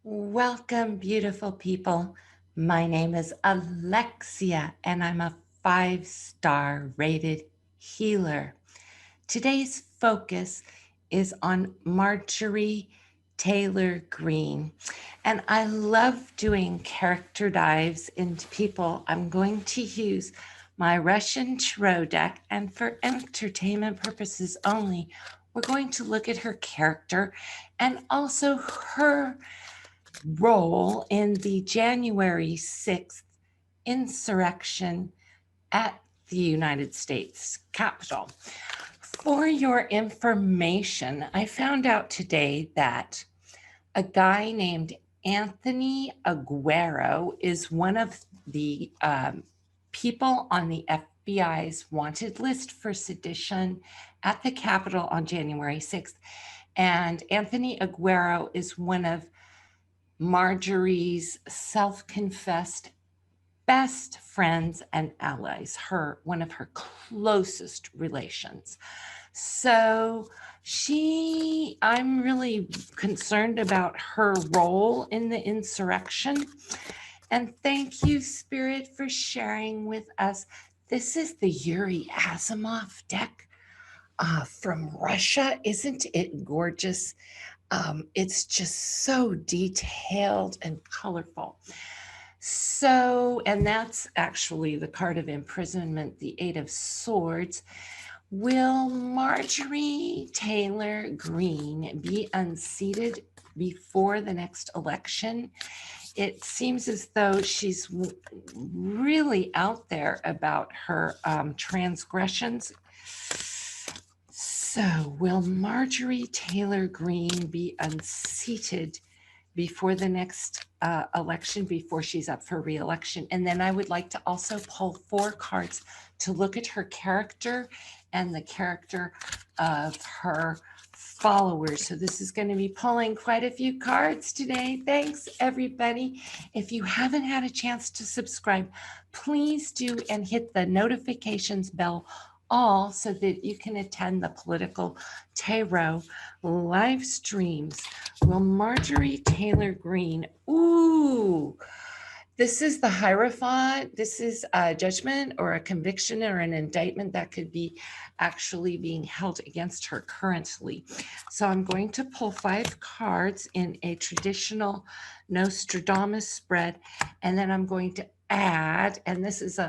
Welcome, beautiful people. My name is Alexia, and I'm a 5-star rated healer. Today's focus is on Marjorie Taylor Greene, and I love doing character dives into people. I'm going to use my Russian tarot deck, and for entertainment purposes only, we're going to look at her character and also her role in the January 6th insurrection at the United States Capitol. For your information, I found out today that a guy named Anthony Aguero is one of the people on the FBI's wanted list for sedition at the Capitol on January 6th. And Anthony Aguero is one of Marjorie's self-confessed best friends and allies, one of her closest relations. So I'm really concerned about her role in the insurrection. And thank you, Spirit, for sharing with us. This is the Yuri Asimov deck from Russia. Isn't it gorgeous? It's just so detailed and colorful. So, and that's actually the card of imprisonment, the 8 of Swords. Will Marjorie Taylor Greene be unseated before the next election? It seems as though she's really out there about her transgressions. So will Marjorie Taylor Greene be unseated before the next election, before she's up for re-election? And then I would like to also pull 4 cards to look at her character and the character of her followers. So this is going to be pulling quite a few cards today. Thanks, everybody. If you haven't had a chance to subscribe, please do, and hit the notifications bell all so that you can attend the political tarot live streams. Will Marjorie Taylor Greene, ooh, this is the Hierophant. This is a judgment or a conviction or an indictment that could be actually being held against her currently. So I'm going to pull 5 cards in a traditional Nostradamus spread, and then I'm going to add, and this is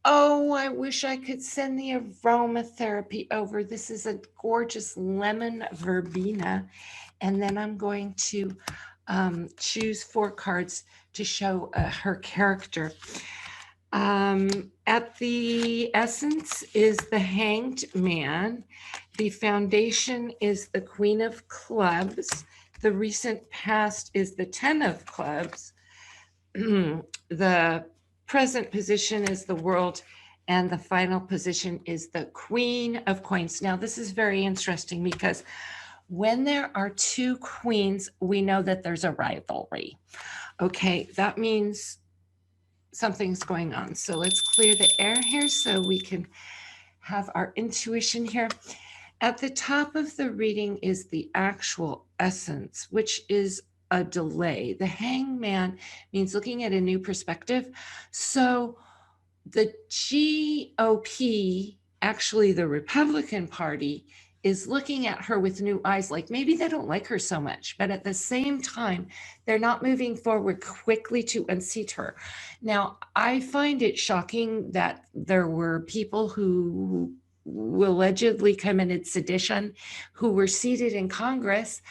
oh, I wish I could send the aromatherapy over. This is a gorgeous lemon verbena. And then I'm going to choose 4 cards to show her character. At the essence is the Hanged Man. The foundation is the Queen of Clubs. The recent past is the 10 of Clubs. The present position is the World, and the final position is the Queen of Coins. Now, this is very interesting because when there are 2 queens, we know that there's a rivalry. Okay, that means something's going on. So let's clear the air here so we can have our intuition here. At the top of the reading is the actual essence, which is a delay. The Hangman means looking at a new perspective. So the GOP, actually the Republican Party, is looking at her with new eyes, like maybe they don't like her so much, but at the same time, they're not moving forward quickly to unseat her. Now, I find it shocking that there were people who allegedly committed sedition who were seated in Congress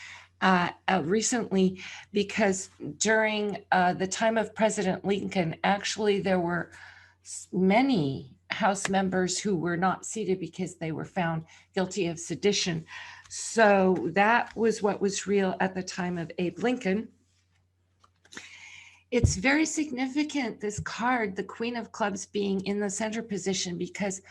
recently, because during the time of President Lincoln, actually there were many House members who were not seated because they were found guilty of sedition. So that was what was real at the time of Abe Lincoln. It's very significant, this card, the Queen of Clubs, being in the center position, because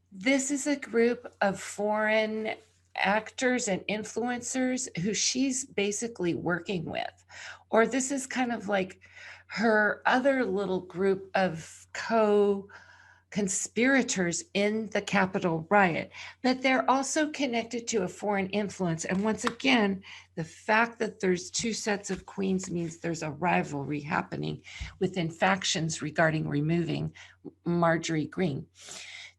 this is a group of foreign actors and influencers who she's basically working with. Or this is kind of like her other little group of conspirators in the Capitol riot, but they're also connected to a foreign influence. And once again, the fact that there's two sets of queens means there's a rivalry happening within factions regarding removing Marjorie Greene.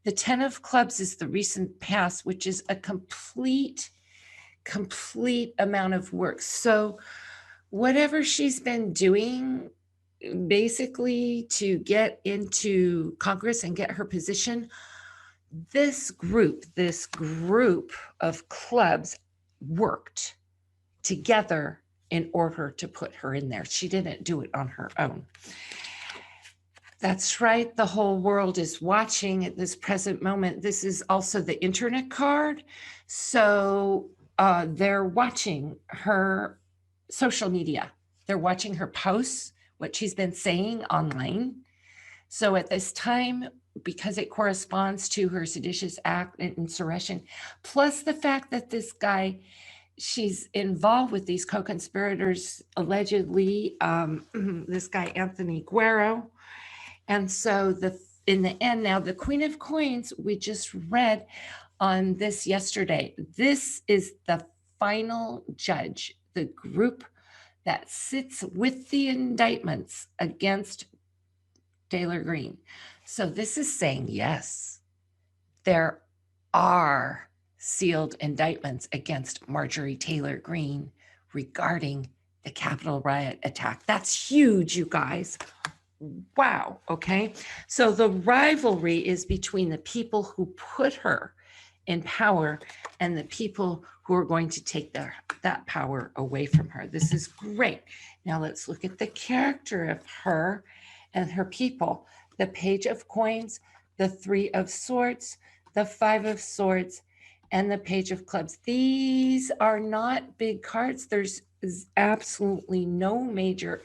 The 10 of clubs is the recent past, which is a complete amount of work. So whatever she's been doing basically to get into Congress and get her position, this group of clubs worked together in order to put her in there. She didn't do it on her own. That's right. The whole world is watching at this present moment. This is also the internet card. So they're watching her social media. They're watching her posts, what she's been saying online. So at this time, because it corresponds to her seditious act and insurrection, plus the fact that this guy, she's involved with these co-conspirators, allegedly, this guy, Anthony Aguero. And so in the end, now the Queen of Coins, we just read on this yesterday. This is the final judge, the group that sits with the indictments against Taylor Greene. So this is saying, yes, there are sealed indictments against Marjorie Taylor Greene regarding the Capitol riot attack. That's huge, you guys. Wow. Okay. So the rivalry is between the people who put her in power and the people who are going to take that power away from her. This is great. Now let's look at the character of her and her people. The Page of Coins, the Three of Swords, the Five of Swords, and the Page of Clubs. These are not big cards. There's absolutely no major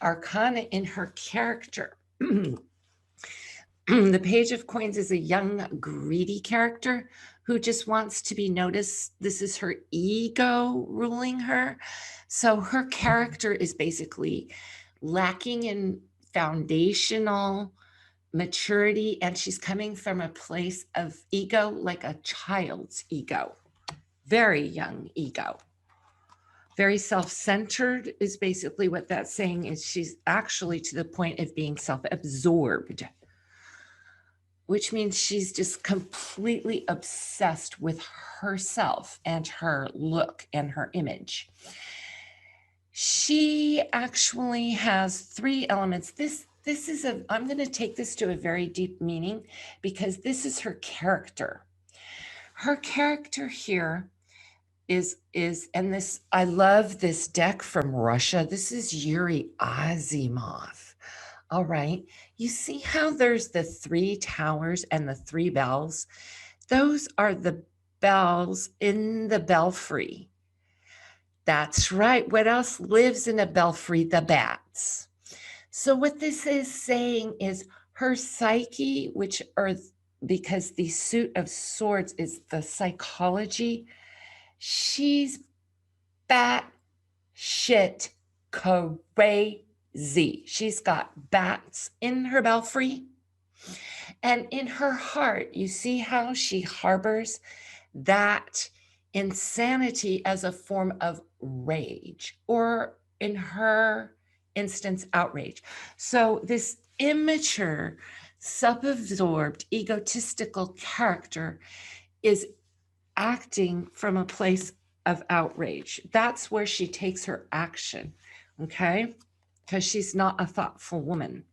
arcana in her character. The Page of Coins is a young, greedy character who just wants to be noticed. This is her ego ruling her. So her character is basically lacking in foundational maturity, and she's coming from a place of ego, like a child's ego, very young ego. Very self-centered is basically what that's saying. Is she's actually to the point of being self-absorbed, which means she's just completely obsessed with herself and her look and her image. She actually has three elements. This is I'm going to take this to a very deep meaning, because this is her character. Her character here is and this, I love this deck from Russia. This is Yuri Asimov. All right. You see how there's the three towers and the three bells? Those are the bells in the belfry. That's right. What else lives in a belfry? The bats. So what this is saying is her psyche, which are, because the Suit of Swords is the psychology, she's bat shit crazy. She's got bats in her belfry. And in her heart, you see how she harbors that insanity as a form of rage, or in her instance, outrage. So this immature, self-absorbed, egotistical character is acting from a place of outrage. That's where she takes her action, okay? Because she's not a thoughtful woman.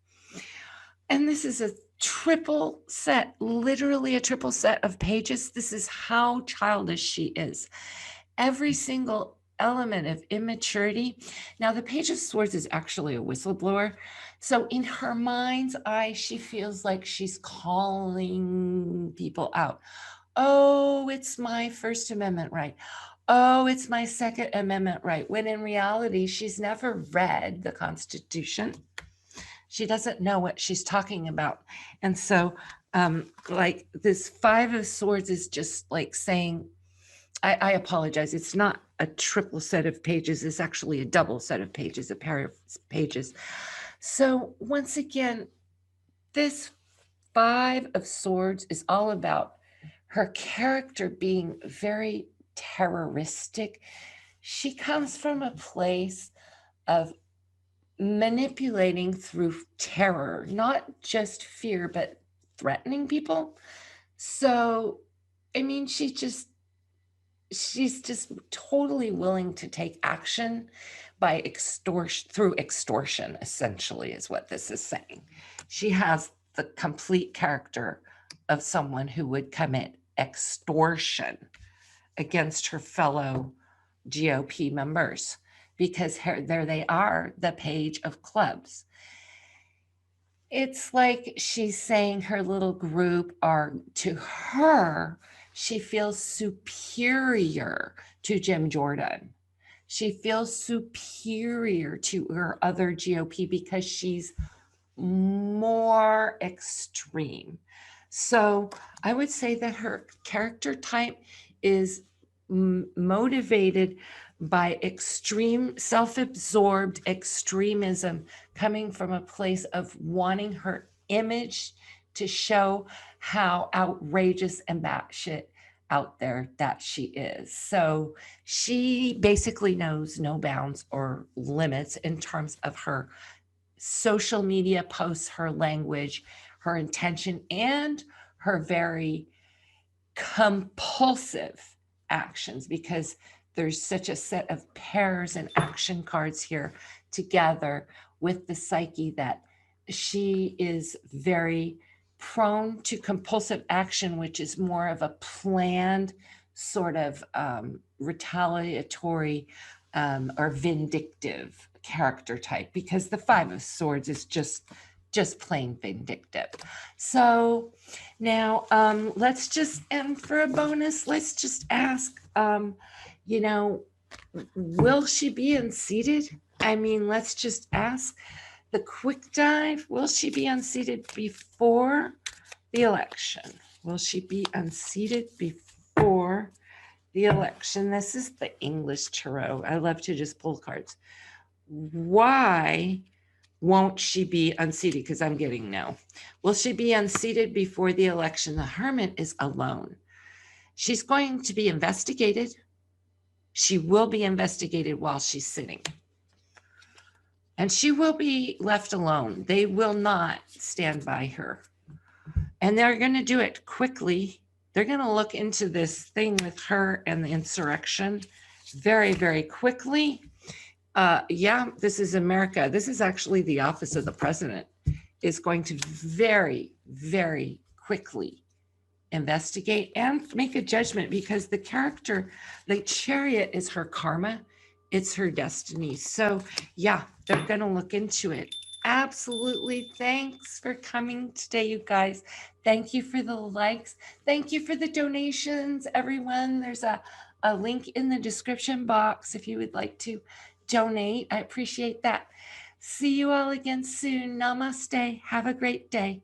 And this is a triple set, literally a triple set of pages. This is how childish she is. Every single element of immaturity. Now, the Page of Swords is actually a whistleblower. So in her mind's eye, she feels like she's calling people out. Oh, it's my First Amendment right. Oh, it's my Second Amendment right. When in reality, she's never read the Constitution. She doesn't know what she's talking about. And so like this Five of Swords is just like saying, I apologize. It's not a triple set of pages. It's actually a double set of pages, a pair of pages. So once again, this Five of Swords is all about her character being very terroristic. She comes from a place of manipulating through terror, not just fear, but threatening people. So, I mean, she's just totally willing to take action by through extortion, essentially, is what this is saying. She has the complete character of someone who would commit extortion against her fellow GOP members, because there they are, the Page of Clubs. It's like she's saying her little group are, to her, she feels superior to Jim Jordan. She feels superior to her other GOP because she's more extreme. So I would say that her character type is motivated by extreme, self-absorbed extremism, coming from a place of wanting her image to show how outrageous and batshit out there that she is. So she basically knows no bounds or limits in terms of her social media posts, her language, her intention, and her very compulsive actions, because there's such a set of pairs and action cards here together with the psyche that she is very prone to compulsive action, which is more of a planned sort of retaliatory or vindictive character type, because the Five of Swords is just plain vindictive. So now let's just, and for a bonus, let's just ask, you know, will she be unseated? I mean, let's just ask the quick dive. Will she be unseated before the election? Will she be unseated before the election? This is the English Tarot. I love to just pull cards. Why won't she be unseated? Because I'm getting no. Will she be unseated before the election? The Hermit is alone. She's going to be investigated. She will be investigated while she's sitting. And she will be left alone. They will not stand by her. And they're going to do it quickly. They're going to look into this thing with her and the insurrection very, very quickly. Yeah, this is America. This is actually the office of the president is going to very, very quickly investigate and make a judgment, because the character, the Chariot, is her karma. It's her destiny. So yeah, they're going to look into it. Absolutely. Thanks for coming today, you guys. Thank you for the likes. Thank you for the donations, everyone. There's a link in the description box if you would like to donate. I appreciate that. See you all again soon. Namaste. Have a great day.